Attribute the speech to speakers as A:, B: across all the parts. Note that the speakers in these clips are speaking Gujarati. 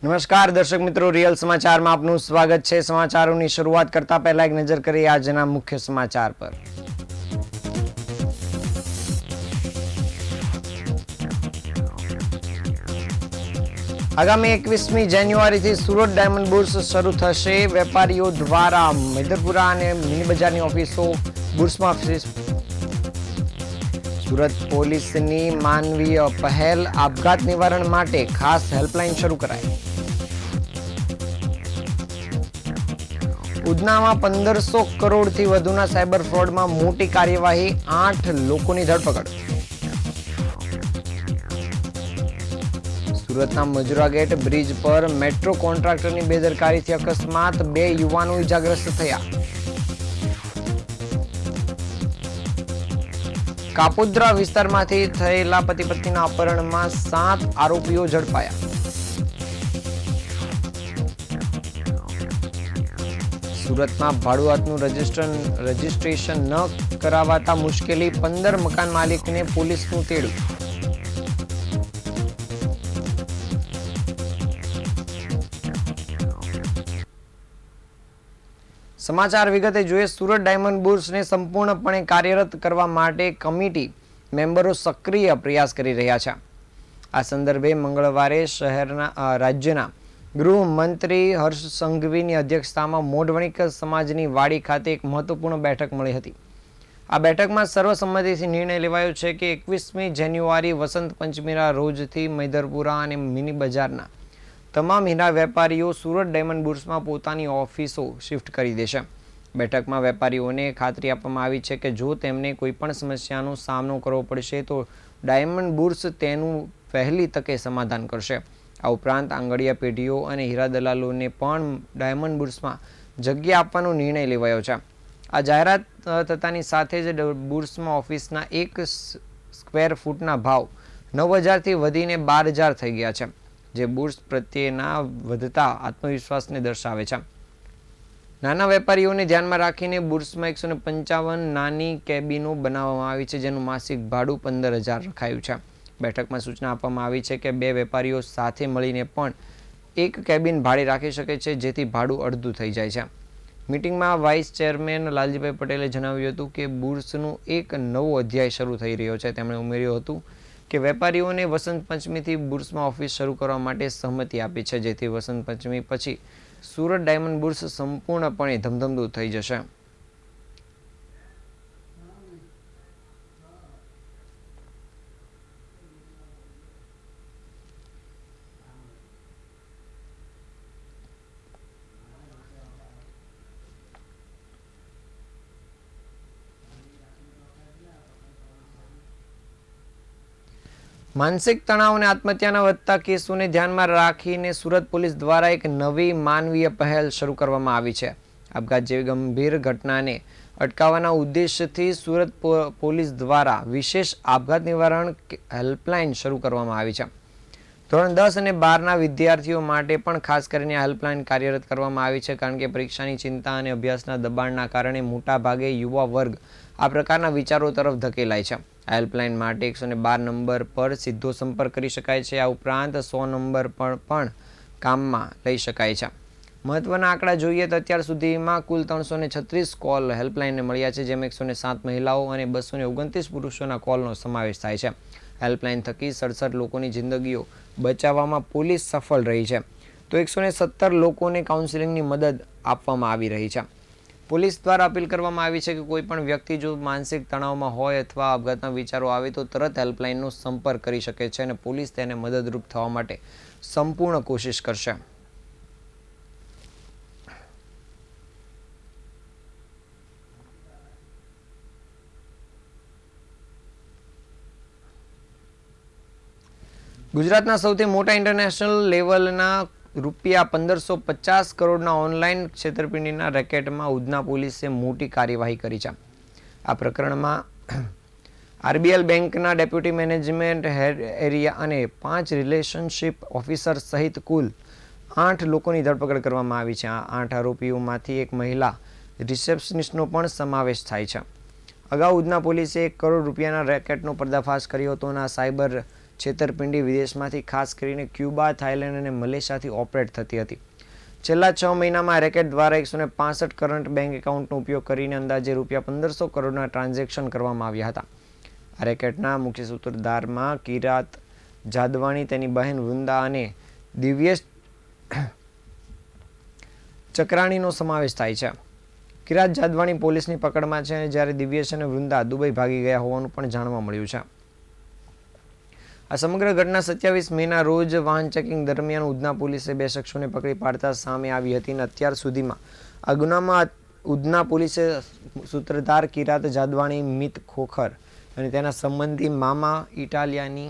A: નમસ્કાર દર્શક મિત્રો, રિયલ સમાચારમાં આપનું સ્વાગત છે। સમાચારોની શરૂઆત કરતા પહેલા એક નજર કરીએ આજના મુખ્ય સમાચાર પર। આગામી 21મી જાન્યુઆરીથી સુરત ડાયમંડ બુર્સ શરૂ થશે। વેપારીઓ દ્વારા મેદરપુરા અને મિની બજારની ઓફિસો બુર્સમાં સુરત પોલીસની માનવીય પહેલ, આપઘાત નિવારણ માટે ખાસ હેલ્પલાઇન શરૂ કરાઈ। ઉધનામાં 1500 કરોડથી વધુના સાયબર ફ્રોડમાં મોટી કાર્યવાહી, 8 લોકોની ધરપકડ। સુરતના મજુરા ગેટ બ્રિજ પર મેટ્રો કોન્ટ્રાક્ટરની બેદરકારીથી અકસ્માત, 2 યુવાનો ઇજાગ્રસ્ત થયા। કાપોદ્રા વિસ્તારમાંથી થયેલા પતિ પત્નીના અપહરણમાં 7 આરોપીઓ ઝડપાયા। સુરતમાં ભાડુઆતનું રજીસ્ટ્રેશન ન કરાવાતા મુશ્કેલી, 15 મકાન માલિકને પોલીસનું તેડું। સમાચાર વિગતે જોઈએ। સુરત ડાયમંડ બુર્સને સંપૂર્ણપણે કાર્યરત કરવા માટે કમિટી મેમ્બરો સક્રિય પ્રયાસ કરી રહ્યા છે। આ સંદર્ભે મંગળવારે રાજ્યના ગૃહમંત્રી હર્ષ સંઘવીની અધ્યક્ષતામાં મોઢવણિક સમાજની વાડી ખાતે એક મહત્વપૂર્ણ બેઠક મળી હતી। આ બેઠકમાં સર્વસંમતિથી નિર્ણય લેવાયો છે કે 21મી જાન્યુઆરી વસંત પંચમીના રોજથી મેદરપુરા અને મિની બજારના તમામ હીરા વેપારીઓ સુરત ડાયમંડ બુર્સમાં પોતાની ઓફિસો શિફ્ટ કરી દેશે। બેઠકમાં વેપારીઓને ખાતરી આપવામાં આવી છે કે જો તેમને કોઈપણ સમસ્યાનો સામનો કરવો પડશે તો ડાયમંડ બુર્સ તેનું વહેલી તકે સમાધાન કરશે। આ ઉપરાંત આંગડિયા પેઢીઓ અને હીરા દલાલોને પણ ડાયમંડ બુર્સમાં જગ્યા આપવાનો નિર્ણય લેવાયો છે। આ જાહેરાત થતાની સાથે જ બુર્સમાં ઓફિસના 1 સ્ક્વેર ફૂટના ભાવ 9000થી વધીને 12000 થઈ ગયા છે, જે બુર્સ પ્રત્યેના વધતા આત્મવિશ્વાસને દર્શાવે છે। નાના વેપારીઓને ધ્યાનમાં રાખીને બુર્સમાં 155 નાની કેબિનો બનાવવામાં આવી છે, જેનું માસિક ભાડું 15000 રખાયું છે। બેઠકમાં સૂચના આપવામાં આવી છે કે 2 વેપારીઓ સાથે મળીને પણ 1 કેબિન ભાડે રાખી શકે છે, જેથી ભાડું અડધું થઈ જાય છે। મીટિંગમાં વાઇસ ચેરમેન લાલજીભાઈ પટેલે જણાવ્યું હતું કે બુર્સનું એક નવો અધ્યાય શરૂ થઈ રહ્યો છે। તેમણે ઉમેર્યું હતું કે વેપારીઓને વસંત પંચમીથી બુર્સમાં ઓફિસ શરૂ કરવા માટે સહમતિ આપી છે, જેથી વસંત પંચમી પછી સુરત ડાયમંડ બુર્સ સંપૂર્ણપણે ધમધમતું થઈ જશે। માનસિક તણાવ અને આત્મહત્યાના વધતા કેસોને ધ્યાનમાં રાખીને સુરત પોલીસ દ્વારા એક નવી માનવીય પહેલ શરૂ કરવામાં આવી છે। આપઘાત જેવી ગંભીર ઘટનાને અટકાવવાના ઉદ્દેશથી સુરત પોલીસ દ્વારા વિશેષ આપઘાત નિવારણ હેલ્પલાઇન શરૂ કરવામાં આવી છે। ધોરણ 10 અને 12ના વિદ્યાર્થીઓ માટે પણ ખાસ કરીને આ હેલ્પલાઇન કાર્યરત કરવામાં આવી છે, કારણ કે પરીક્ષાની ચિંતા અને અભ્યાસના દબાણના કારણે મોટા ભાગે યુવા વર્ગ આ પ્રકારના વિચારો તરફ ધકેલાય છે। આ હેલ્પલાઇન માટે 112 નંબર પર સીધો સંપર્ક કરી શકાય છે। આ ઉપરાંત 100 નંબર પર પણ કામમાં લઈ શકાય છે। મહત્વના આંકડા જોઈએ તો અત્યાર સુધીમાં કુલ 336 કોલ હેલ્પલાઇનને મળ્યા છે, જેમાં 107 મહિલાઓ અને 229 પુરુષોના કોલનો સમાવેશ થાય છે। હેલ્પલાઇન થકી 67 લોકોની જિંદગીઓ બચાવવામાં પોલીસ સફળ રહી છે, તો 117 લોકોને કાઉન્સેલિંગની મદદ આપવામાં આવી રહી છે। પોલીસ દ્વારા અપીલ કરવામાં આવી છે કે કોઈ પણ વ્યક્તિ જો માનસિક તણાવમાં હોય અથવા આપઘાતના વિચારો આવે તો તરત હેલ્પલાઇનનો સંપર્ક કરી શકે છે અને પોલીસ તેને મદદરૂપ થવા માટે સંપૂર્ણ કોશિશ કરશે। ગુજરાતના સૌથી મોટા ઇન્ટરનેશનલ લેવલના રૂપિયા 1550 કરોડના ઓનલાઈન છેતરપિંડીના રેકેટમાં ઉધના પોલીસે મોટી કાર્યવાહી કરી છે। આ પ્રકરણમાં આરબીએલ બેંકના ડેપ્યુટી મેનેજમેન્ટ હેડ એરિયા અને 5 રિલેશનશિપ ઓફિસર સહિત કુલ 8 લોકોની ધરપકડ કરવામાં આવી છે। આ 8 આરોપીઓમાંથી એક મહિલા રિસેપ્શનિસ્ટનો પણ સમાવેશ થાય છે। અગાઉ ઉધના પોલીસે 1 કરોડ રૂપિયાના રેકેટનો પર્દાફાશ કર્યો હતો અને આ સાયબર છેતરપિંડી વિદેશમાંથી ખાસ કરીને ક્યુબા, થાઇલેન્ડ અને મલેશિયાથી ઓપરેટ થતી હતી. છેલ્લા 6 મહિનામાં રેકેટ દ્વારા 165 કરંટ બેંક એકાઉન્ટનો ઉપયોગ કરીને અંદાજે ₹1500 કરોડના ટ્રાન્ઝેક્શન કરવામાં આવ્યા હતા. આ રેકેટના મુખ્ય સૂત્રધારમાં કિરાત જાદવાણી, તેની બહેન વૃંદા અને દિવ્યેશ ચક્રાણીનો સમાવેશ થાય છે. કિરાત જાદવાણી પોલીસની પકડમાં છે, જ્યારે દિવ્યેશ અને વૃંદા દુબઈ ભાગી ગયા હોવાનું પણ જાણવા મળ્યું છે. આ સમગ્ર ઘટના 27 મેના રોજ વાહન ચેકિંગ દરમિયાન ઉધના પોલીસે 2 શખ્સોને પકડી પાડતા સામે આવી હતી અને અત્યાર સુધીમાં આ ગુનામાં ઉધના પોલીસે સૂત્રધાર કિરાત જાદવાણી, મિત ખોખર અને તેના સંબંધી મામા ઇટાલિયાની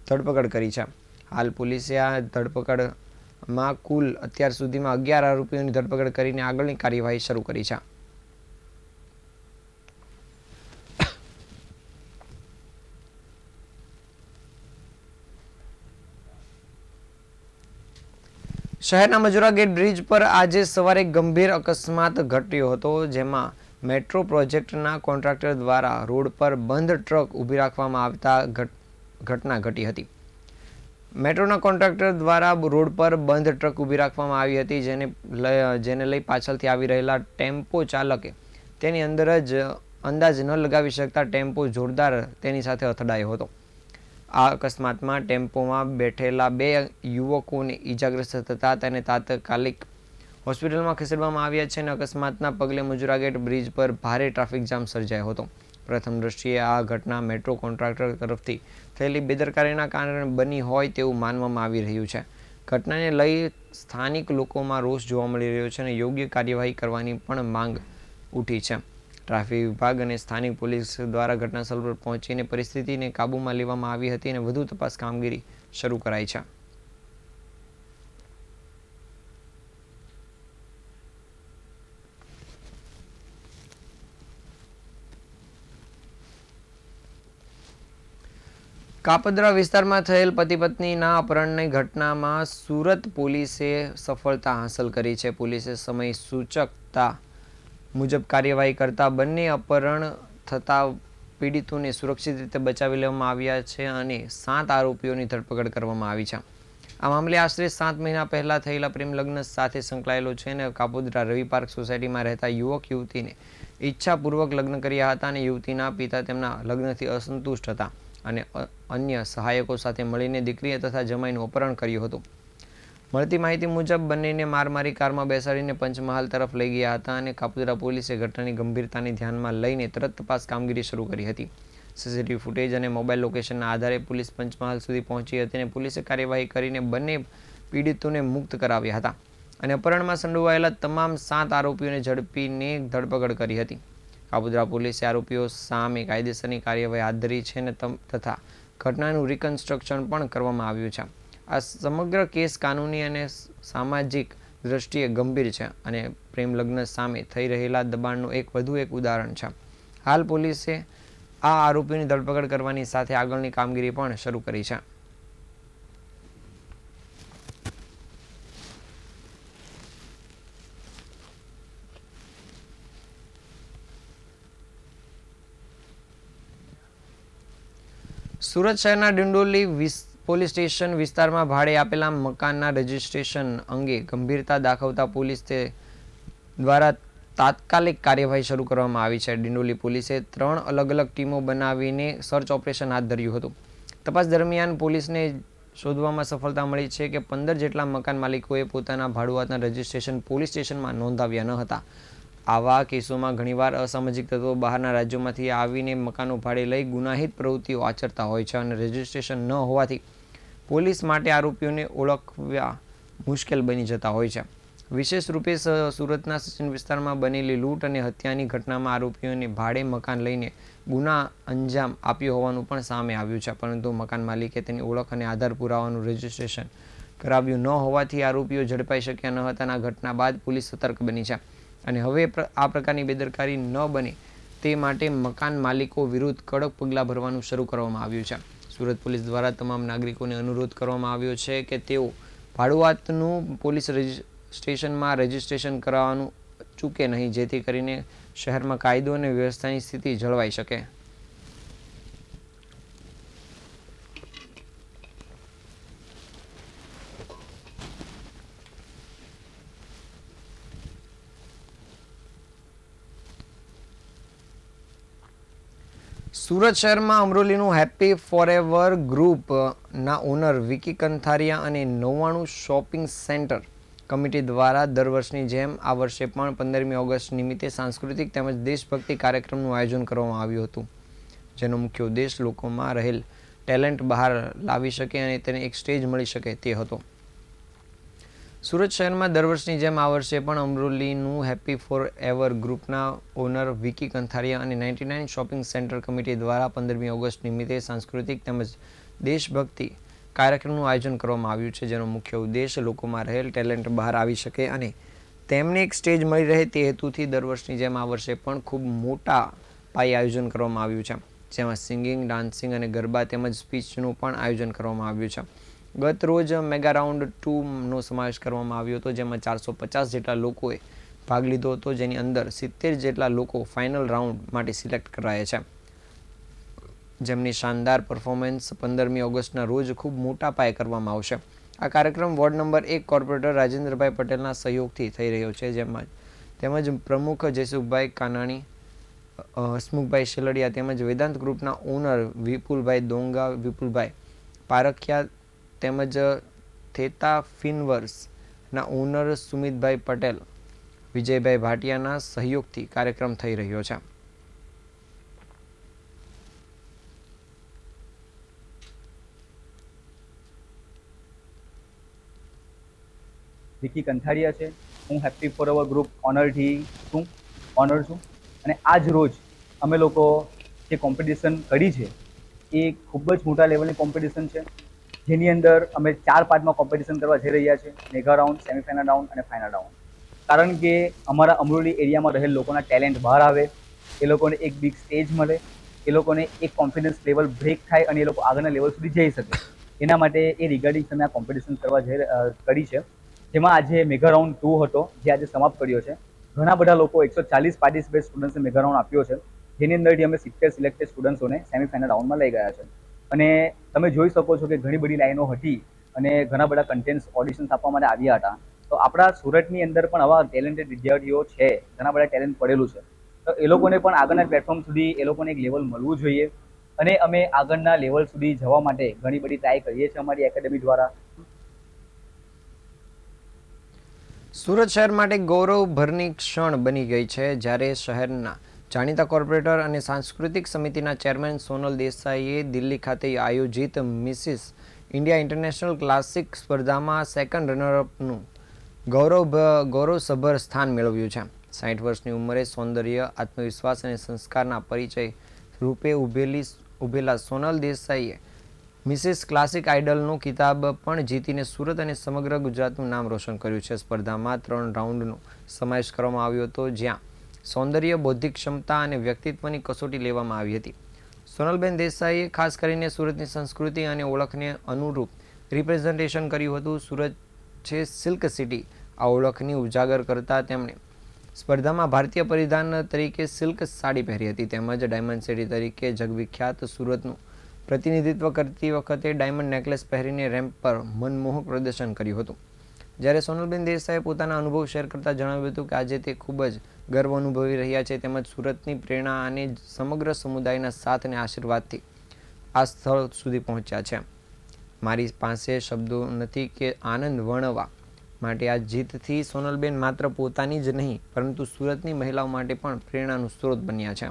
A: ધરપકડ કરી છે. હાલ પોલીસે આ ધરપકડમાં કુલ અત્યાર સુધીમાં 11 આરોપીઓની ધરપકડ કરીને આગળની કાર્યવાહી શરૂ કરી છે. શહેરના મજુરા ગેટ બ્રિજ પર આજે સવારે ગંભીર અકસ્માત ઘટ્યો હતો, જેમાં મેટ્રો પ્રોજેક્ટના કોન્ટ્રાક્ટર દ્વારા રોડ પર બંધ ટ્રક ઊભી રાખવામાં આવતા ઘટના ઘટી હતી. મેટ્રોના કોન્ટ્રાક્ટર દ્વારા રોડ પર બંધ ટ્રક ઊભી રાખવામાં આવી હતી, જેને લઈ પાછળથી આવી રહેલા ટેમ્પો ચાલકે તેની અંદર જ અંદાજ ન લગાવી શકતા ટેમ્પો જોરદાર તેની સાથે અથડાયો હતો. આ અકસ્માતમાં ટેમ્પોમાં બેઠેલા 2 યુવકોને ઈજાગ્રસ્ત થતા તેને તાત્કાલિક હોસ્પિટલમાં ખસેડવામાં આવ્યા છે અને અકસ્માતના પગલે મજુરા ગેટ બ્રિજ પર ભારે ટ્રાફિક જામ સર્જાયો હતો. પ્રથમ દ્રષ્ટિએ આ ઘટના મેટ્રો કોન્ટ્રાક્ટર તરફથી થયેલી બેદરકારીના કારણે બની હોય તેવું માનવામાં આવી રહ્યું છે. ઘટનાને લઈ સ્થાનિક લોકોમાં રોષ જોવા મળી રહ્યો છે અને યોગ્ય કાર્યવાહી કરવાની પણ માંગ ઉઠી છે. ટ્રાફિક વિભાગ અને સ્થાનિક પોલીસ દ્વારા ઘટનાસ્થળ પર પહોંચીને પરિસ્થિતિને કાબૂમાં લેવામાં આવી હતી અને વધુ તપાસ કામગીરી શરૂ કરાઈ છે. કાપોદ્રા વિસ્તારમાં થયેલ પતિ-પત્નીના અપહરણની ઘટનામાં સુરત પોલીસે સફળતા હાંસલ કરી છે. પોલીસે સમય સૂચકતા મુજબ કાર્યવાહી કરતા બંને અપહરણ થતા પીડિતોને સુરક્ષિત રીતે બચાવી લેવામાં આવ્યા છે અને 7 આરોપીઓની ધરપકડ કરવામાં આવી છે. આ મામલે આશરે 7 મહિના પહેલા થયેલા પ્રેમ લગ્ન સાથે સંકળાયેલો છે અને કાપોદ્રા રવિ પાર્ક સોસાયટીમાં રહેતા યુવક-યુવતીને ઈચ્છાપૂર્વક લગ્ન કર્યા હતા અને યુવતીના પિતા તેમના લગ્નથી અસંતુષ્ટ હતા અને અન્ય સહાયકો સાથે મળીને દીકરી તથા જમાઈનું અપહરણ કર્યું હતું. મળતી માહિતી મુજબ બંનેને મારી કારમાં બેસાડીને પંચમહાલ તરફ લઈ ગયા હતા અને કાપોદ્રા પોલીસે ઘટનાની ગંભીરતાને ધ્યાનમાં લઈને તરત તપાસ કામગીરી શરૂ કરી હતી. સીસીટીવી ફૂટેજ અને મોબાઈલ લોકેશનના આધારે પોલીસ પંચમહાલ સુધી પહોંચી હતી અને પોલીસે કાર્યવાહી કરીને બંને પીડિતોને મુક્ત કરાવ્યા હતા અને અપહરણમાં સંડોવાયેલા તમામ 7 આરોપીઓને ઝડપીને ધરપકડ કરી હતી. કાપોદ્રા પોલીસે આરોપીઓ સામે કાયદેસરની કાર્યવાહી હાથ ધરી છે અને તથા ઘટનાનું રિકન્સ્ટ્રક્શન પણ કરવામાં આવ્યું છે. આ સમગ્ર કેસ કાનૂની અને સામાજિક દ્રષ્ટિએ ગંભીર છે અને પ્રેમ લગ્ન સામે થઈ રહેલા દબાણનું વધુ એક ઉદાહરણ છે. હાલ પોલીસે આ આરોપીની ધરપકડ કરવાની સાથે આગળની કામગીરી પણ શરૂ કરી છે. સુરત શહેરના ડિંડોલી પોલીસ સ્ટેશન વિસ્તારમાં ભાડે આપેલા મકાનના રજીસ્ટ્રેશન અંગે ગંભીરતા દાખવતા પોલીસ દ્વારા તાત્કાલિક કાર્યવાહી શરૂ કરવામાં આવી છે. ડિંડોલી પોલીસે 3 અલગ અલગ ટીમો બનાવીને સર્ચ ઓપરેશન હાથ ધર્યું હતું. તપાસ દરમિયાન પોલીસને શોધવામાં સફળતા મળી છે કે 15 જેટલા મકાન માલિકોએ પોતાના ભાડુઆતના રજીસ્ટ્રેશન પોલીસ સ્ટેશનમાં નોંધાવ્યા ન હતા. આવા કેસોમાં ઘણીવાર અસામાજિક તત્વો બહારના રાજ્યોમાંથી આવીને મકાનો ભાડે લઈ ગુનાહિત પ્રવૃત્તિઓ આચરતા હોય છે અને રજીસ્ટ્રેશન ન હોવાથી પોલીસ માટે આરોપીઓને ઓળખવા મુશ્કેલ બની જતા હોય છે. વિશેષ રૂપે સુરતના સચિન વિસ્તારમાં બનેલી લૂંટ અને હત્યાની ઘટનામાં આરોપીઓને ભાડે મકાન લઈને ગુના અંજામ આપ્યો હોવાનું પણ સામે આવ્યું છે, પરંતુ મકાન માલિકે તેની ઓળખ અને આધાર પુરાવાનું રજીસ્ટ્રેશન કરાવ્યું ન હોવાથી આરોપીઓ ઝડપાઈ શક્યા ન હતા. આ ઘટના બાદ પોલીસ સતર્ક બની છે અને હવે આ પ્રકારની બેદરકારી ન બને તે માટે મકાન માલિકો વિરુદ્ધ કડક પગલાં ભરવાનું શરૂ કરવામાં આવ્યું છે. સુરત પોલીસ દ્વારા તમામ નાગરિકોને અનુરોધ કરવામાં આવ્યો છે કે તેઓ ભાડુઆતનું પોલીસ સ્ટેશનમાં રજીસ્ટ્રેશન કરાવવાનું ચૂકે નહીં, જેથી કરીને શહેરમાં કાયદો અને વ્યવસ્થાની સ્થિતિ જળવાઈ શકે. સુરત શહેરમાં અમરોલીનું હેપી ફોરએવર ગ્રુપના ઓનર વિકી કંથારિયા અને 99 શોપિંગ સેન્ટર કમિટી દ્વારા દર વર્ષની જેમ આ વર્ષે પણ 15મી ઓગસ્ટ નિમિત્તે સાંસ્કૃતિક તેમજ દેશભક્તિ કાર્યક્રમનું આયોજન કરવામાં આવ્યું હતું, જેનો મુખ્ય ઉદ્દેશ લોકોમાં રહેલ ટેલેન્ટ બહાર લાવી શકે અને તેને એક સ્ટેજ મળી શકે તે હતો. સુરત શહેરમાં દર વર્ષની જેમ આ વર્ષે પણ અમરોલીનું હેપી ફોર એવર ગ્રુપના ઓનર વિકી કંથારિયા અને 99 શોપિંગ સેન્ટર કમિટી દ્વારા 15મી ઓગસ્ટ નિમિત્તે સાંસ્કૃતિક તેમજ દેશભક્તિ કાર્યક્રમનું આયોજન કરવામાં આવ્યું છે, જેનો મુખ્ય ઉદ્દેશ લોકોમાં રહેલ ટેલેન્ટ બહાર આવી શકે અને તેમને એક સ્ટેજ મળી રહે તે હેતુથી દર વર્ષની જેમ આ વર્ષે પણ ખૂબ મોટા પાયે આયોજન કરવામાં આવ્યું છે, જેમાં સિંગિંગ, ડાન્સિંગ અને ગરબા તેમજ સ્પીચનું પણ આયોજન કરવામાં આવ્યું છે. ગત રોજ મેગા રાઉન્ડ 2નો સમાવેશ કરવામાં આવ્યો હતો, જેમાં 450 જેટલા લોકોએ ભાગ લીધો હતો, જેની અંદર 70 જેટલા લોકો ફાઇનલ રાઉન્ડ માટે સિલેક્ટ કરાયા છે, જેમની શાનદાર પરફોર્મન્સ 15મી ઓગસ્ટના રોજ ખૂબ મોટા પાયે કરવામાં આવશે. આ કાર્યક્રમ વોર્ડ નંબર 1 કોર્પોરેટર રાજેન્દ્રભાઈ પટેલના સહયોગથી થઈ રહ્યો છે, તેમજ પ્રમુખ જયસુખભાઈ કાનાણી, હસમુખભાઈ શેલડિયા તેમજ વેદાંત ગ્રુપના ઓનર વિપુલભાઈ દોંગા, વિપુલભાઈ પારખિયા તેમજ થેતા ફિનવર્સના ઓનર સુમિતભાઈ પટેલ, વિજયભાઈ ભાટિયાના સહયોગથી કાર્યક્રમ થઈ રહ્યો છે.
B: વિકી કંથારિયા છે. હું હેપી ફોરએવર ગ્રુપ ઓનર છું અને આજ રોજ અમે લોકો જે કોમ્પિટિશન કરી છે એ ખૂબ જ મોટા લેવલની કોમ્પિટિશન છે, જેની અંદર અમે 4 પાર્ટમાં કોમ્પિટિશન કરવા જઈ રહ્યા છીએ: મેગા રાઉન્ડ, સેમીફાઇનલ રાઉન્ડ અને ફાઇનલ રાઉન્ડ. કારણ કે અમારા અમરોલી એરિયામાં રહેલ લોકોના ટેલેન્ટ બહાર આવે, એ લોકોને એક બિગ સ્ટેજ મળે, એ લોકોને એક કોન્ફિડન્સ લેવલ બ્રેક થાય અને એ લોકો આગળના લેવલ સુધી જઈ શકે. એના માટે એ રિગાર્ડિંગ અમે આ કોમ્પિટિશન કરી છે, જેમાં આજે મેગા રાઉન્ડ 2 હતો, જે આજે સમાપ્ત કર્યો છે. ઘણા બધા લોકો 140 પાર્ટિસિપેટ સ્ટુડન્ટ્સે મેગા રાઉન્ડ આપ્યો છે, જેની અંદરથી અમે 70 સિલેક્ટેડ સ્ટુડન્ટ્સોને સેમીફાઇનલ રાઉન્ડમાં લઈ ગયા છે. અને તમે જોઈ શકો છો કે ઘણી બધી લાઈનો હતી અને ઘણા બધા કન્ટેન્ટ્સ ઓડિશન્સ આપવા માટે આવ્યા હતા. તો આપણા સુરતની અંદર પણ આવા ટેલેન્ટેડ વિદ્યાર્થીઓ છે, ઘણા બધા ટેલેન્ટ પડેલું છે. તો એ લોકોને પણ આગળના પ્લેટફોર્મ સુધી એ લોકોને એક લેવલ મળવું જોઈએ અને અમે આગળના લેવલ સુધી જવા માટે ઘણી બધી ટ્રાય કરીએ છીએ અમારી એકેડેમી દ્વારા.
A: સુરત શહેર માટે ગૌરવભરની ક્ષણ બની ગઈ છે, જ્યારે શહેરના જાણીતા કોર્પોરેટર અને સાંસ્કૃતિક સમિતિના ચેરમેન સોનલ દેસાઈએ દિલ્હી ખાતે આયોજિત મિસિસ ઇન્ડિયા ઇન્ટરનેશનલ ક્લાસિક સ્પર્ધામાં સેકન્ડ રનરઅપનું ગૌરવસભર સ્થાન મેળવ્યું છે. 60 વર્ષની ઉંમરે સૌંદર્ય, આત્મવિશ્વાસ અને સંસ્કારના પરિચય રૂપે ઉભેલા સોનલ દેસાઈએ મિસિસ ક્લાસિક આઇડલનો ખિતાબ પણ જીતીને સુરત અને સમગ્ર ગુજરાતનું નામ રોશન કર્યું છે. સ્પર્ધામાં 3 રાઉન્ડનો સમાવેશ કરવામાં આવ્યો હતો, જ્યાં સૌંદર્ય, બૌદ્ધિક ક્ષમતા અને વ્યક્તિત્વની કસોટી લેવામાં આવી હતી. સોનલબેન દેસાઈએ ખાસ કરીને સુરતની સંસ્કૃતિ અને ઓળખને અનુરૂપ રિપ્રેઝન્ટેશન કર્યું હતું. સુરત છે સિલ્ક સિટી, આ ઓળખની ઉજાગર કરતા તેમણે સ્પર્ધામાં ભારતીય પરિધાન તરીકે સિલ્ક સાડી પહેરી હતી, તેમજ ડાયમંડ સિટી તરીકે જગવિખ્યાત સુરતનું પ્રતિનિધિત્વ કરતી વખતે ડાયમંડ નેકલેસ પહેરીને રેમ્પ પર મનમોહક પ્રદર્શન કર્યું હતું. જ્યારે સોનલબેન દેસાઈએ પોતાના અનુભવ શેર કરતા જણાવ્યું હતું કે આજે તે ખૂબ જ ગર્વ અનુભવી રહ્યા છે, તેમજ સુરતની પ્રેરણા અને સમગ્ર સમુદાયના સાથ અને આશીર્વાદથી આ સ્થળ સુધી પહોંચ્યા છે. મારી પાસે શબ્દો નથી કે આનંદ વર્ણવવા માટે. આ જીતથી સોનલબેન માત્ર પોતાની જ નહીં પરંતુ સુરતની મહિલાઓ માટે પણ પ્રેરણાનું સ્ત્રોત બન્યા છે.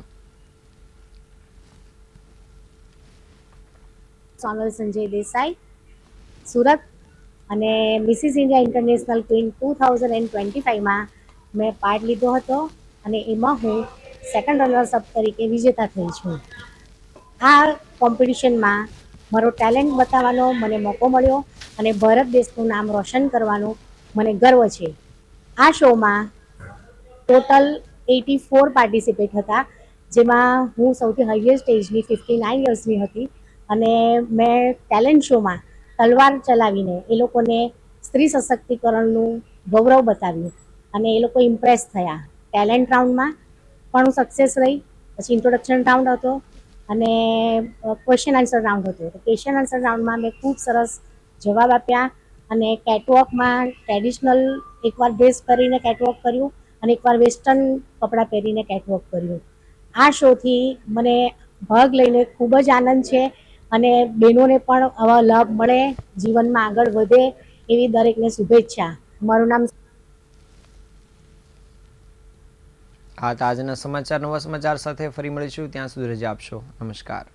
C: સોનલ સંજય દેસાઈ, સુરત, અને મિસિસ ઇન્ડિયા ઇન્ટરનેશનલ ક્વીન 2025માં મેં પાર્ટ લીધો હતો અને એમાં હું સેકન્ડ રનર્સઅપ તરીકે વિજેતા થઈ છું. આ કોમ્પિટિશનમાં મારો ટેલેન્ટ બતાવવાનો મને મોકો મળ્યો અને ભારત દેશનું નામ રોશન કરવાનો મને ગર્વ છે. આ શોમાં ટોટલ 84 પાર્ટિસિપેટ હતા, જેમાં હું સૌથી હાઈએસ્ટ એજની 59 યર્સની હતી અને મેં ટેલેન્ટ શોમાં તલવાર ચલાવીને એ લોકોને સ્ત્રી સશક્તિકરણનું ગૌરવ બતાવ્યું અને એ લોકો ઇમ્પ્રેસ થયા. ટેલેન્ટ રાઉન્ડમાં પણ હું સક્સેસ રહી. પછી ઇન્ટ્રોડક્શન રાઉન્ડ હતો અને ક્વેશ્ચન આન્સર રાઉન્ડ હતો. તો ક્વેશ્ચન આન્સર રાઉન્ડમાં મેં ખૂબ સરસ જવાબ આપ્યા અને કેટવોકમાં ટ્રેડિશનલ એકવાર ડ્રેસ પહેરીને કેટવોક કર્યું અને એકવાર વેસ્ટર્ન કપડાં પહેરીને કેટવોક કર્યું. આ શોથી મને ભાગ લઈને ખૂબ જ આનંદ છે અને બહેનોને પણ આવા લાભ મળે, જીવનમાં આગળ વધે એવી દરેકને શુભેચ્છા. મારું નામ
A: આ હતા આજના સમાચાર. નવા સમાચાર સાથે ફરી મળીશું. ત્યાં સુધી રજા આપશો. નમસ્કાર.